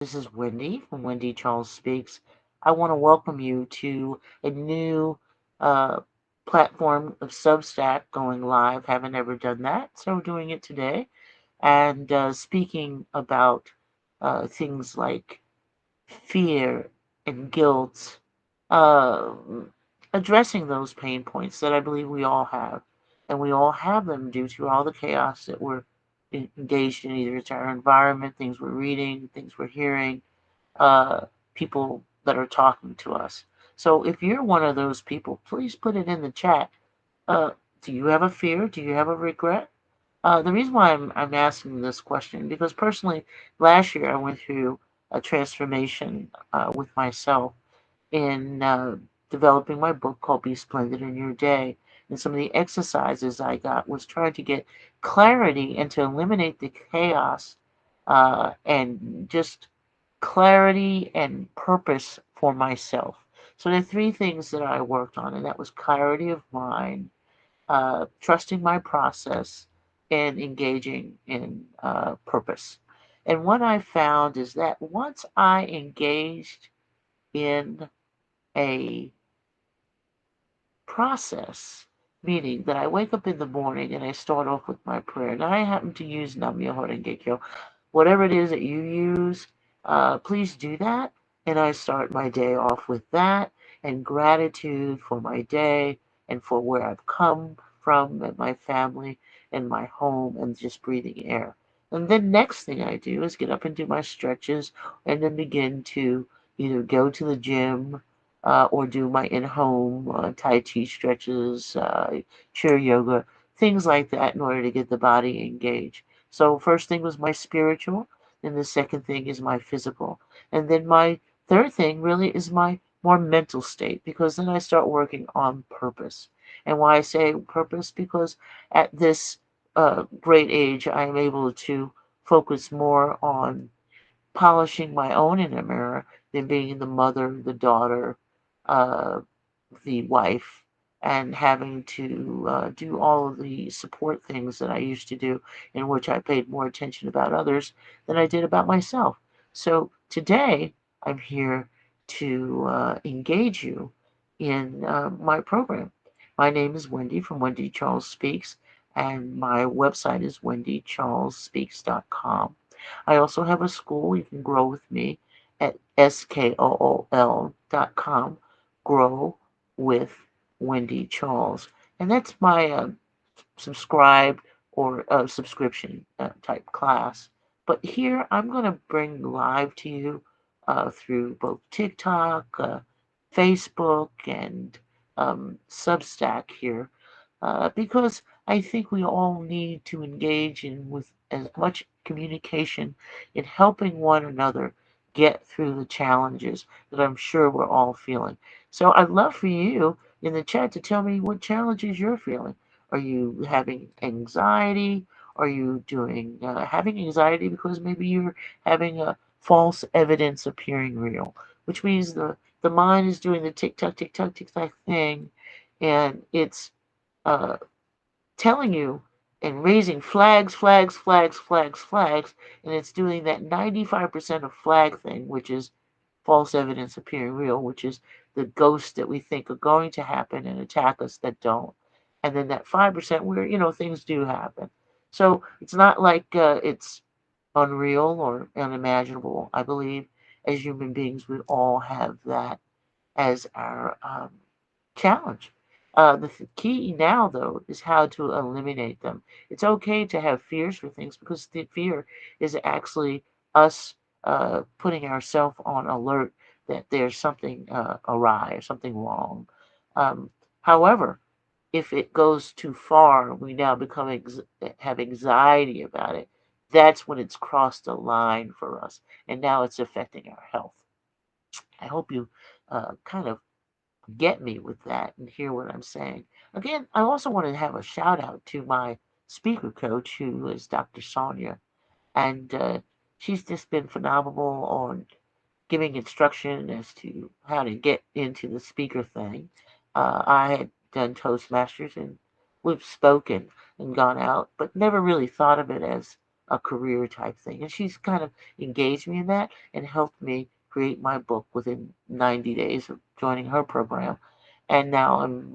This is Wendy from Wendi Charles Speaks. I want to welcome you to a new uh, platform of Substack going live. Haven't ever done that, so we're doing it today. And speaking about things like fear and guilt, uh, addressing those pain points that I believe we all have. And we all have them due to all the chaos that we're engaged in. Either it's our environment, things we're reading, things we're hearing, uh, people that are talking to us. So if you're one of those people, please put it in the chat. Uh, do you have a fear? Do you have a regret? The reason why I'm asking this question, because personally, last year I went through a transformation with myself in developing my book called Be Splendid in Your Day. And some of the exercises I got was trying to get clarity and to eliminate the chaos and just clarity and purpose for myself. So there are three things that I worked on, and that was clarity of mind, trusting my process, and engaging in purpose. And what I found is that once I engaged in a process, meaning that I wake up in the morning and I start off with my prayer, and I happen to use Nam Myoho Renge Kyo. Whatever it is that you use, please do that. And I start my day off with that and gratitude for my day and for where I've come from and my family and my home and just breathing air. And then next thing I do is get up and do my stretches and then begin to either go to the gym or do my in-home Tai Chi stretches, chair yoga, things like that in order to get the body engaged. So first thing was my spiritual, then the second thing is my physical, and then my third thing really is my more mental state because then I start working on purpose. And why I say purpose because at this great age I am able to focus more on polishing my own inner mirror than being the mother, the daughter, uh, the wife, and having to do all of the support things that I used to do, in which I paid more attention about others than I did about myself. So today, I'm here to engage you in my program. My name is Wendy from Wendi Charles Speaks, and my website is wendycharlesspeaks.com. I also have a school. You can grow with me at skool.com. Grow with Wendi Charles. And that's my subscribe or subscription type class. But here I'm going to bring live to you through both TikTok, Facebook, and Substack here because I think we all need to engage in with as much communication in helping one another get through the challenges that I'm sure we're all feeling. So I'd love for you in the chat to tell me what challenges you're feeling. Are you having anxiety? Are you doing having anxiety because maybe you're having a false evidence appearing real, which means the mind is doing the tick tock thing, and it's uh, telling you and raising flags, and it's doing that 95% of flag thing, which is false evidence appearing real, which is the ghosts that we think are going to happen and attack us that don't. And then that 5% where, things do happen. So it's not like it's unreal or unimaginable. I believe as human beings, we all have that as our challenge. The key now, though, is how to eliminate them. It's okay to have fears for things because the fear is actually us putting ourselves on alert that there's something awry or something wrong. However, if it goes too far, we now have anxiety about it. That's when it's crossed a line for us, and now it's affecting our health. I hope you kind of get me with that and hear what I'm saying. Again, I also want to have a shout out to my speaker coach, who is Dr. Sonia, and she's just been phenomenal on giving instruction as to how to get into the speaker thing. I had done Toastmasters and we've spoken and gone out, but never really thought of it as a career type thing. And she's kind of engaged me in that and helped me create my book within 90 days of joining her program. And now I'm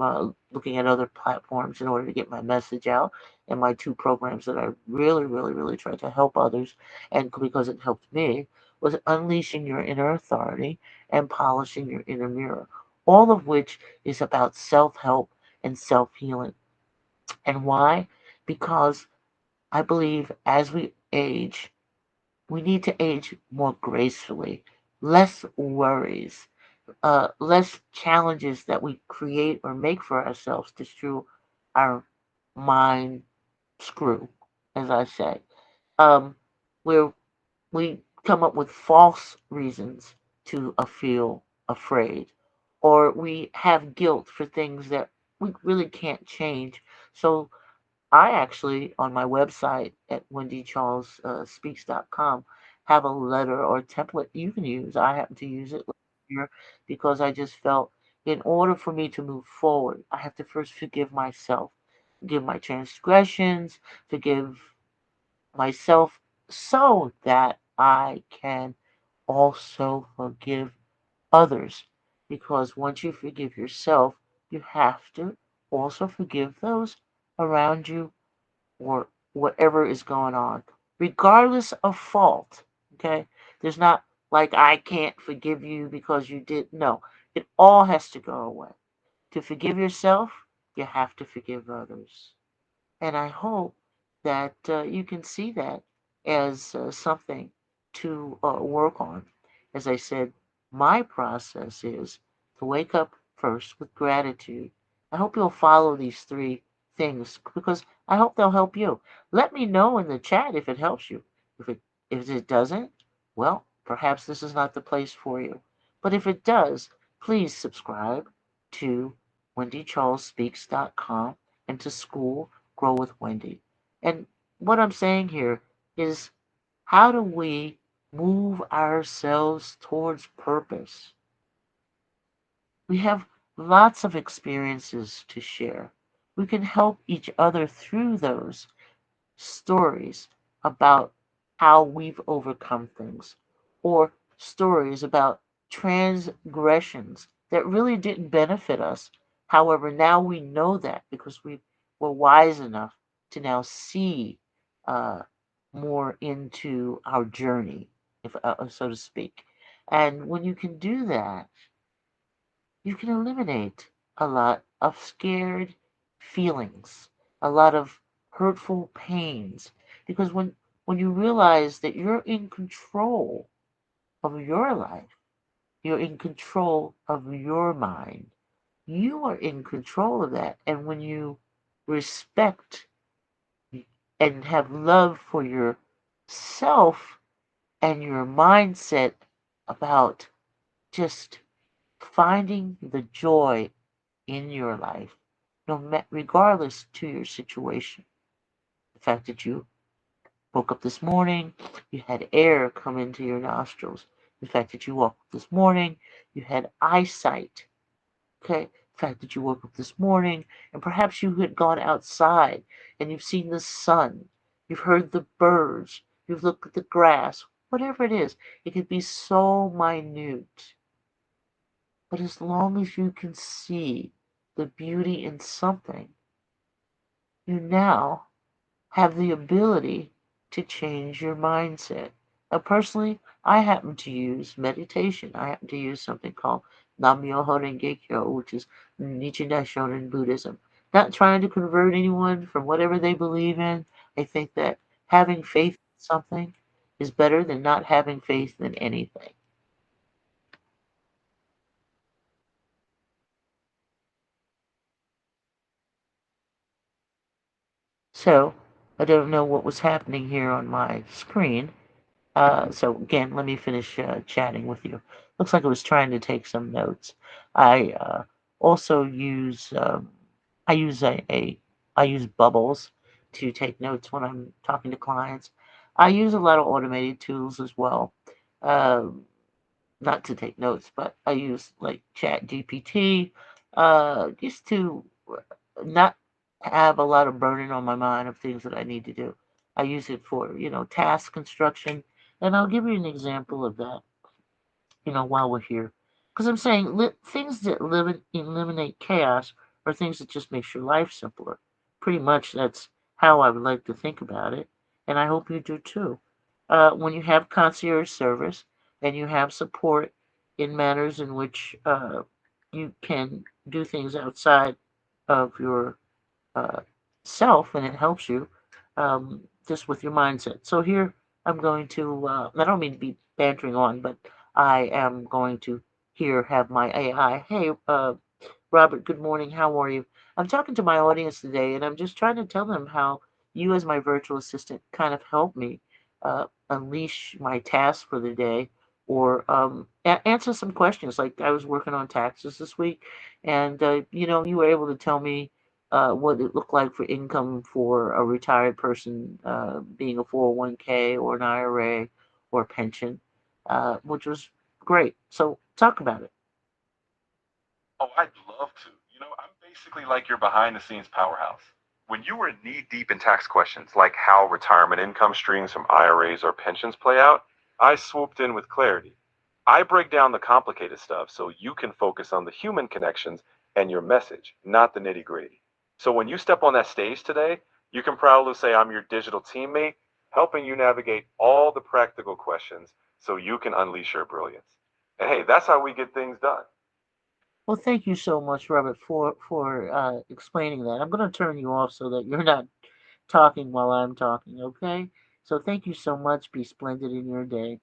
looking at other platforms in order to get my message out. And my two programs that I really, really, really try to help others, and because it helped me, was unleashing your inner authority and polishing your inner mirror. All of which is about self help and self healing. And why? Because I believe as we age, we need to age more gracefully, less worries, less challenges that we create or make for ourselves to screw our mind screw, as I say. Um, where we come up with false reasons to feel afraid, or we have guilt for things that we really can't change. So I actually, on my website at wendycharlesspeaks.com, have a letter or template you can use. I happen to use it here because I just felt in order for me to move forward, I have to first forgive myself, forgive my transgressions, forgive myself so that I can also forgive others. Because once you forgive yourself, you have to also forgive those around you or whatever is going on, regardless of fault. Okay? There's not like I can't forgive you because you did. No, it all has to go away. To forgive yourself, you have to forgive others. And I hope that you can see that as something to work on. As I said, my process is to wake up first with gratitude. I hope you'll follow these three things because I hope they'll help you. Let me know in the chat if it helps you. If it doesn't, well, perhaps this is not the place for you. But if it does, please subscribe to wendycharlesspeaks.com and to School Grow with Wendy. And what I'm saying here is how do we move ourselves towards purpose? We have lots of experiences to share. We can help each other through those stories about how we've overcome things, or stories about transgressions that really didn't benefit us. However, now we know that because we were wise enough to now see uh, more into our journey, if so to speak. And when you can do that, you can eliminate a lot of scared feelings, a lot of hurtful pains. Because when you realize that you're in control of your life, you're in control of your mind, you are in control of that. And when you respect and have love for yourself and your mindset about just finding the joy in your life, regardless to your situation. The fact that you woke up this morning, you had air come into your nostrils. The fact that you woke up this morning, you had eyesight. Okay, the fact that you woke up this morning, and perhaps you had gone outside and you've seen the sun, you've heard the birds, you've looked at the grass, whatever it is, it could be so minute. But as long as you can see the beauty in something, you now have the ability to change your mindset. Now, personally, I happen to use meditation. I happen to use something called Nam-myoho Renge Kyo, which is Nichiren Shonin Buddhism. Not trying to convert anyone from whatever they believe in. I think that having faith in something is better than not having faith in anything. So, I don't know what was happening here on my screen. So again, let me finish chatting with you. Looks like I was trying to take some notes. I also use I use I use bubbles to take notes when I'm talking to clients. I use a lot of automated tools as well. Um, Not to take notes, but I use like Chat GPT just to not have a lot of burden on my mind of things that I need to do. I use it for, task construction. And I'll give you an example of that, while we're here. Because I'm saying things that eliminate chaos are things that just makes your life simpler. Pretty much that's how I would like to think about it, and I hope you do too. When you have concierge service and you have support in manners in which you can do things outside of your uh, self, and it helps you just with your mindset. So here I'm going to, I don't mean to be bantering on, but I am going to here have my AI. Hey, Robert, good morning. How are you? I'm talking to my audience today, and I'm just trying to tell them how you, as my virtual assistant, kind of help me unleash my tasks for the day or answer some questions. Like I was working on taxes this week, and you were able to tell me what it looked like for income for a retired person, being a 401k or an IRA or a pension, which was great. So talk about it. Oh, I'd love to. I'm basically like your behind the scenes powerhouse. When you were knee deep in tax questions like how retirement income streams from IRAs or pensions play out, I swooped in with clarity. I break down the complicated stuff so you can focus on the human connections and your message, not the nitty gritty. So when you step on that stage today, you can proudly say I'm your digital teammate, helping you navigate all the practical questions so you can unleash your brilliance. And hey, that's how we get things done. Well, thank you so much, Robert, for explaining that. I'm going to turn you off so that you're not talking while I'm talking. Okay? So thank you so much. Be splendid in your day.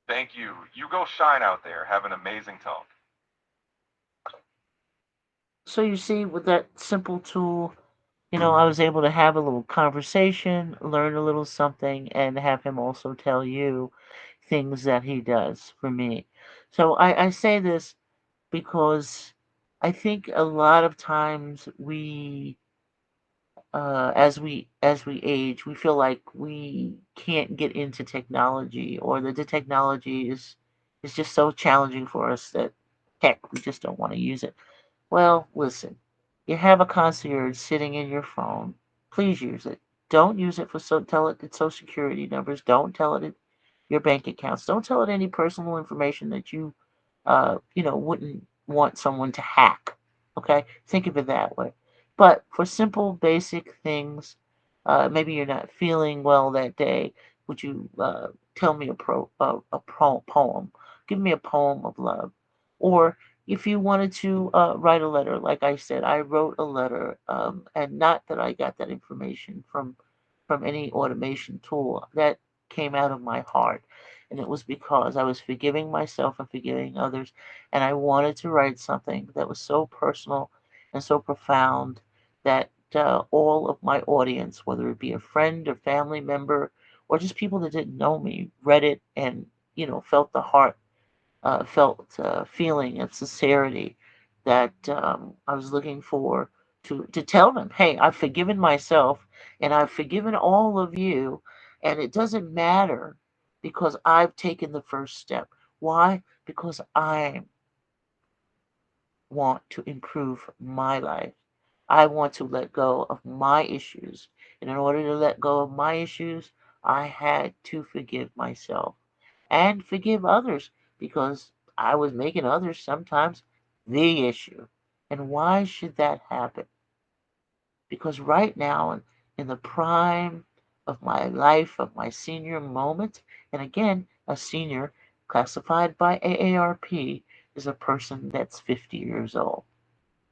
Thank you. You go shine out there. Have an amazing talk. So you see, with that simple tool, I was able to have a little conversation, learn a little something, and have him also tell you things that he does for me. So I say this because I think a lot of times as we age, we feel like we can't get into technology, or that the technology is just so challenging for us that heck, we just don't want to use it. Well, listen, you have a concierge sitting in your phone. Please use it. Don't use it for tell it its social security numbers. Don't tell it your bank accounts. Don't tell it any personal information that you wouldn't want someone to hack. Okay, think of it that way. But for simple, basic things, maybe you're not feeling well that day. Would you tell me a poem? Give me a poem of love, or if you wanted to write a letter, like I said, I wrote a letter, and not that I got that information from any automation tool. That came out of my heart, and it was because I was forgiving myself and forgiving others, and I wanted to write something that was so personal and so profound that all of my audience, whether it be a friend or family member or just people that didn't know me, read it and felt the heart felt feeling and sincerity that I was looking for to tell them, hey, I've forgiven myself and I've forgiven all of you, and it doesn't matter because I've taken the first step. Why? Because I want to improve my life. I want to let go of my issues. And in order to let go of my issues, I had to forgive myself and forgive others because I was making others sometimes the issue. And why should that happen? Because right now, in the prime of my life, of my senior moment, and again, a senior classified by AARP is a person that's 50 years old.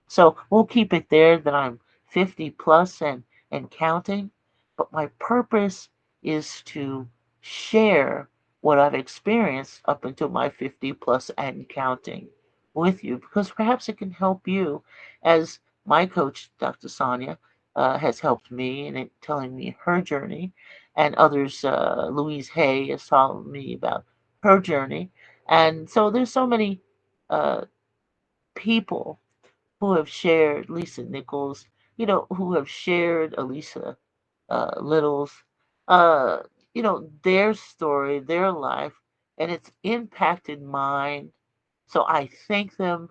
So we'll keep it there that I'm 50 plus and counting. But my purpose is to share what I've experienced up until my 50 plus and counting with you, because perhaps it can help you, as my coach, Dr. Sonia, has helped me in telling me her journey, and others, Louise Hay has told me about her journey. And so there's so many uh, people who have shared Lisa Nichols, who have shared Elisa Little's, uh, their story, their life, and it's impacted mine. So I thank them,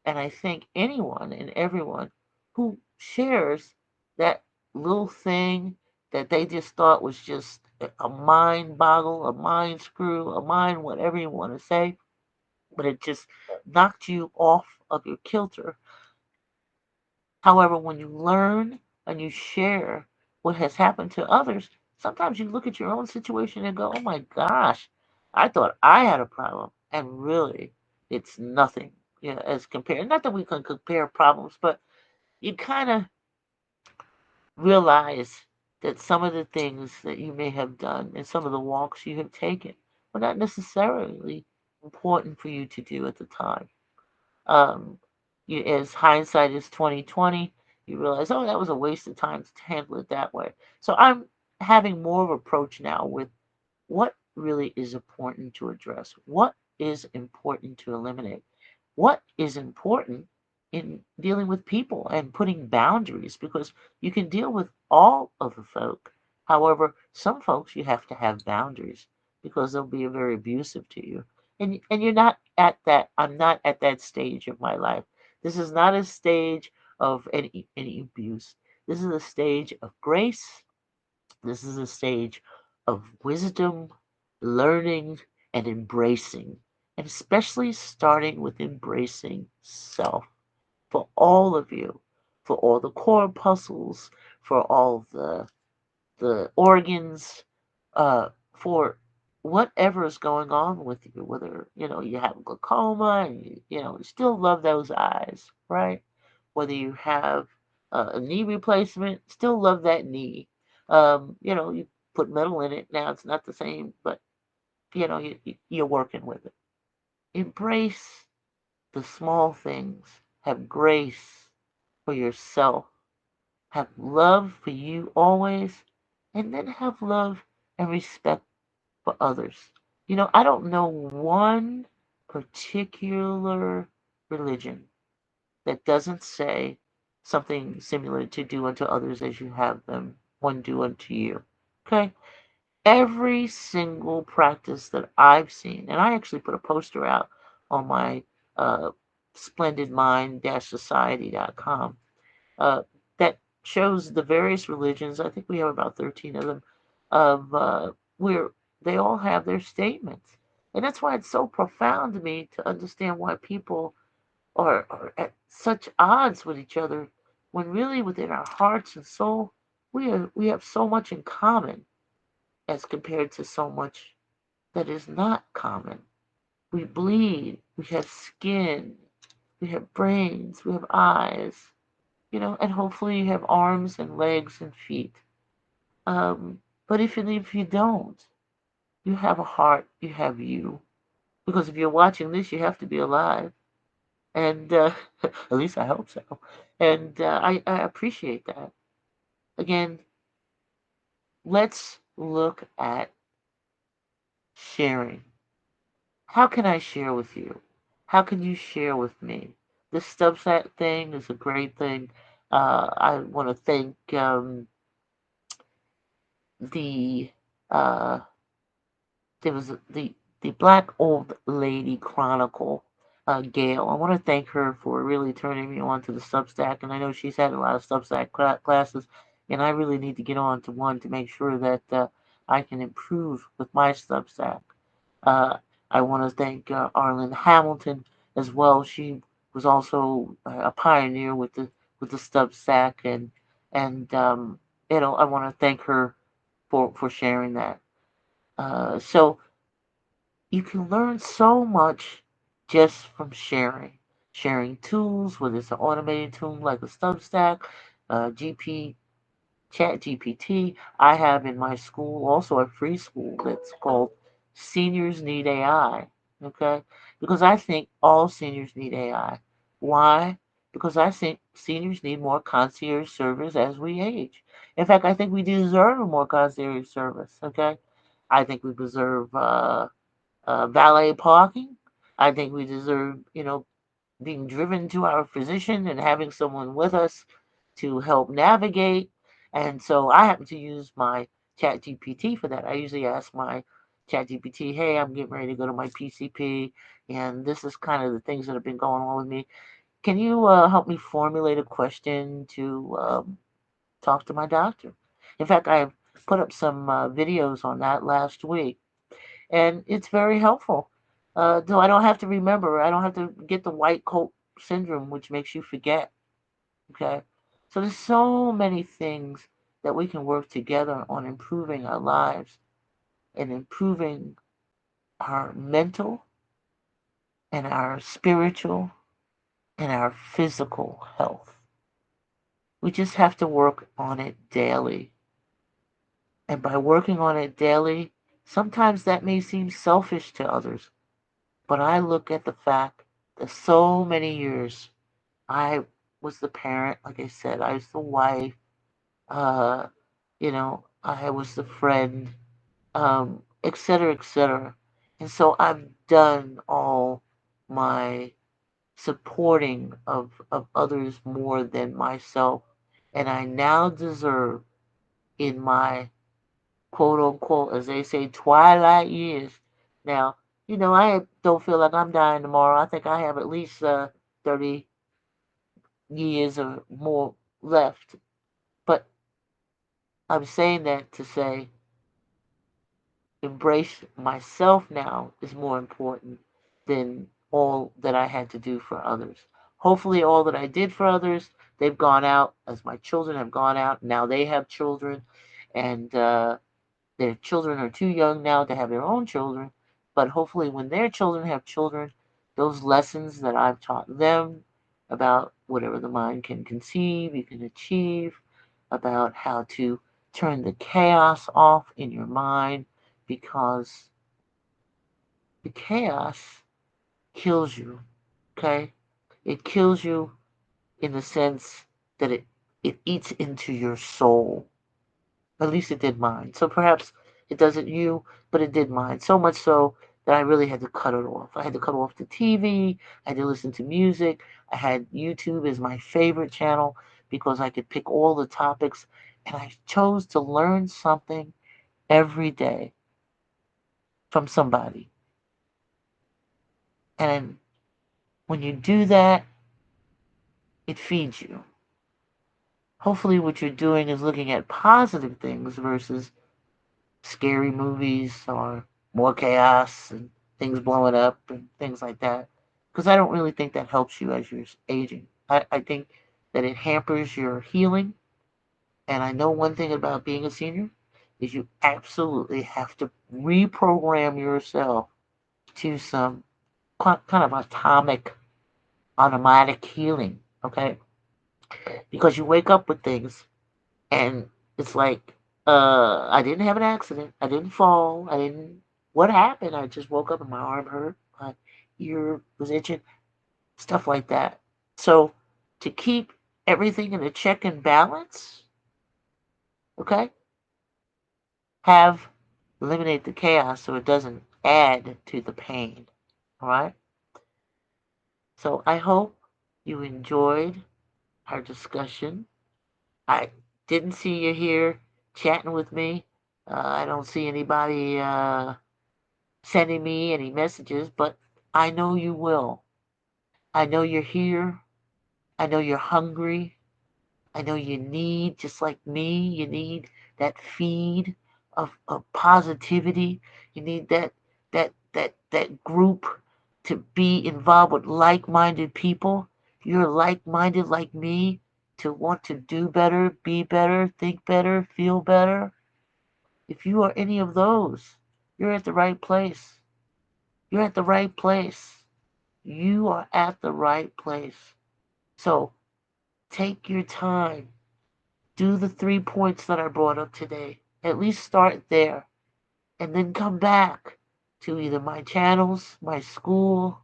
and I thank anyone and everyone who shares that little thing that they just thought was just a mind boggle, a mind screw, a mind whatever you want to say, but it just knocked you off of your kilter. However, when you learn and you share what has happened to others, sometimes you look at your own situation and go, oh my gosh, I thought I had a problem. And really, it's nothing, as compared. Not that we can compare problems, but you kind of realize that some of the things that you may have done and some of the walks you have taken were not necessarily important for you to do at the time. Um, as hindsight is 2020, you realize, oh, that was a waste of time to handle it that way. So I'm having more of an approach now with what really is important to address, what is important to eliminate, what is important in dealing with people and putting boundaries, because you can deal with all of the folk. However, some folks you have to have boundaries because they'll be very abusive to you. And you're not at that, I'm not at that stage of my life. This is not a stage of any abuse. This is a stage of grace. This is a stage of wisdom, learning, and embracing, and especially starting with embracing self for all of you, for all the corpuscles, for all the organs, for whatever is going on with you, whether you have glaucoma and you still love those eyes, right? Whether you have a knee replacement, still love that knee. You put metal in it now; it's not the same, but you're working with it. Embrace the small things. Have grace for yourself. Have love for you always, and then have love and respect for others. I don't know one particular religion that doesn't say something similar to do unto others as you have them one do unto you. Okay? Every single practice that I've seen, and I actually put a poster out on my uh, splendidmind-society.com that shows the various religions. I think we have about 13 of them, of where they all have their statements. And that's why it's so profound to me to understand why people are at such odds with each other when really within our hearts and soul we have so much in common as compared to so much that is not common. We bleed, we have skin, we have brains, we have eyes, and hopefully you have arms and legs and feet. But if you don't, you have a heart, you have you. Because if you're watching this, you have to be alive. And at least I hope so. And I appreciate that. Again, let's look at sharing. How can I share with you? How can you share with me? This Substack thing is a great thing. I want to thank the uh, there was the Black Old Lady Chronicle, Gail. I want to thank her for really turning me on to the Substack, and I know she's had a lot of Substack classes, and I really need to get on to one to make sure that I can improve with my Substack. Uh, I want to thank Arlen Hamilton as well. She was also a pioneer with the Substack, and I want to thank her for sharing that. So you can learn so much just from sharing. Sharing tools, whether it's an automated tool like a Substack, GP, Chat GPT. I have in my school also a free school that's called Seniors Need AI. Okay? Because I think all seniors need AI. Why? Because I think seniors need more concierge service as we age. In fact, I think we deserve more concierge service. Okay? I think we deserve valet parking. I think we deserve, being driven to our physician and having someone with us to help navigate. And so I happen to use my chat GPT for that. I usually ask my chat GPT, hey, I'm getting ready to go to my PCP, and this is kind of the things that have been going on with me. Can you help me formulate a question to talk to my doctor. In fact, I put up some videos on that last week, and it's very helpful. So I don't have to remember. I don't have to get the white coat syndrome, which makes you forget. Okay, so there's so many things that we can work together on improving our lives and improving our mental and our spiritual and our physical health. We just have to work on it daily. And by working on it daily, sometimes that may seem selfish to others, but I look at the fact that so many years I was the parent, like I said, I was the wife, uh, I was the friend, et cetera, et cetera. And so I've done all my supporting of others more than myself. And I now deserve, in my quote unquote, as they say, twilight years. Now, I don't feel like I'm dying tomorrow. I think I have at least 30 years or more left. But I'm saying that to say embrace myself now is more important than all that I had to do for others. Hopefully, all that I did for others, they've gone out as my children have gone out. Now they have children, and their children are too young now to have their own children. But hopefully, when their children have children, those lessons that I've taught them about whatever the mind can conceive, you can achieve, about how to turn the chaos off in your mind, because the chaos kills you, okay? It kills you in the sense that it eats into your soul. At least it did mine. So perhaps it doesn't you, but it did mine. So much so that I really had to cut it off. I had to cut off the TV. I had to listen to music. I had YouTube as my favorite channel because I could pick all the topics. And I chose to learn something every day from somebody. And when you do that, it feeds you. Hopefully, what you're doing is looking at positive things versus scary movies or more chaos and things blowing up and things like that. Because I don't really think that helps you as you're aging. I think that it hampers your healing. And I know one thing about being a senior is you absolutely have to reprogram yourself to some kind of automatic healing. Okay, because you wake up with things and it's like, I didn't have an accident, I didn't fall, I didn't, what happened? I just woke up and my arm hurt, my ear was itching, stuff like that. So to keep everything in a check and balance, okay, have eliminate the chaos so it doesn't add to the pain. All right. So I hope you enjoyed our discussion. I didn't see you here chatting with me. I don't see anybody sending me any messages, but I know you will. I know you're here. I know you're hungry. I know you need, just like me, you need that feed of positivity. You need that group to be involved with like-minded people. You're like-minded like me to want to do better, be better, think better, feel better. If you are any of those, you're at the right place. You're at the right place. You are at the right place. So take your time. Do the 3 points that I brought up today. At least start there. And then come back to either my channels, my school,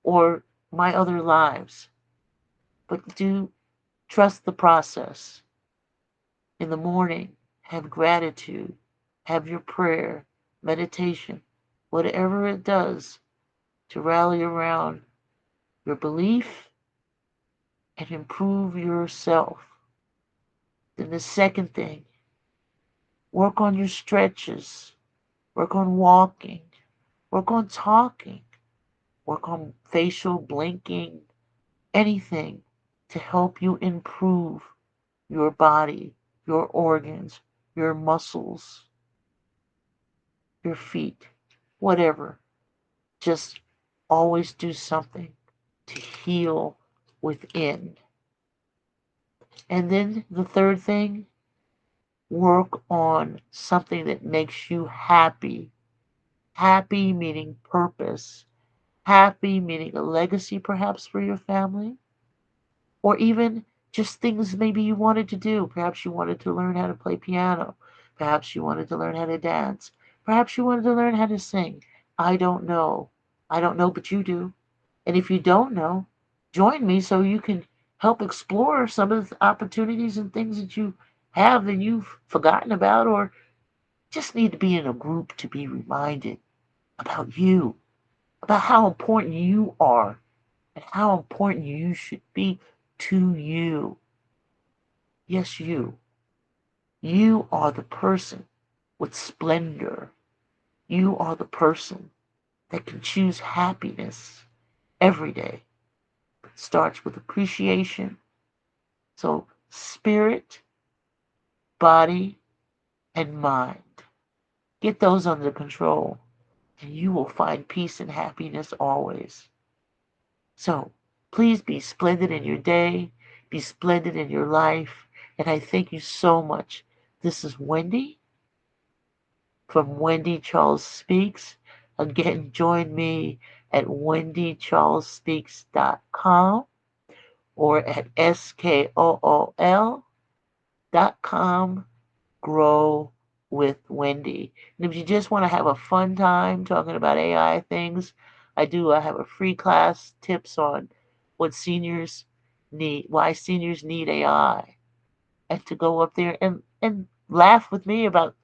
or my other lives. But do trust the process. In the morning, have gratitude, have your prayer, meditation, whatever it does to rally around your belief and improve yourself. Then the second thing, work on your stretches, work on walking, work on talking, work on facial blinking, anything to help you improve your body, your organs, your muscles, your feet, whatever. Just always do something to heal within. And then the third thing, work on something that makes you happy. Happy meaning purpose. Happy meaning a legacy perhaps for your family. Or even just things maybe you wanted to do. Perhaps you wanted to learn how to play piano. Perhaps you wanted to learn how to dance. Perhaps you wanted to learn how to sing. I don't know. I don't know, but you do. And if you don't know, join me so you can help explore some of the opportunities and things that you have that you've forgotten about or just need to be in a group to be reminded about you, about how important you are and how important you should be to you. Yes, you. You are the person with splendor. You are the person that can choose happiness every day. It starts with appreciation. So, spirit, body, and mind. Get those under control, and you will find peace and happiness always. So, please be splendid in your day, be splendid in your life, and I thank you so much. This is Wendi from Wendi Charles Speaks. Again, join me at wendycharlesspeaks.com or at skool.com. Grow with Wendi. And if you just want to have a fun time talking about AI things, I have a free class tips on what seniors need, why seniors need AI, and to go up there and laugh with me about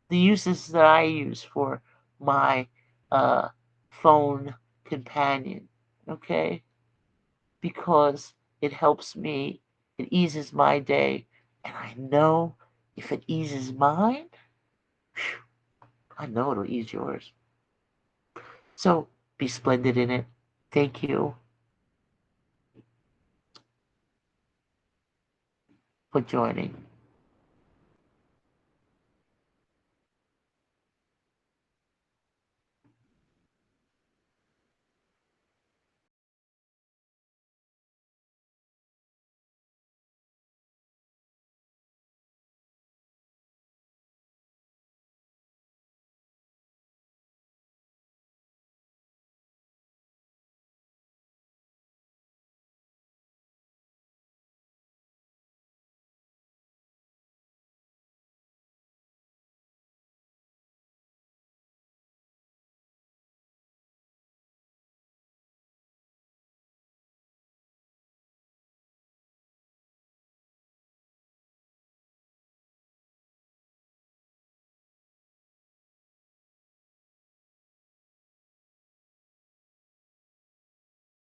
the uses that I use for my uh, phone companion. Okay, because it helps me, it eases my day, and I know if it eases mine, I know it'll ease yours. So be splendid in it. Thank you for joining.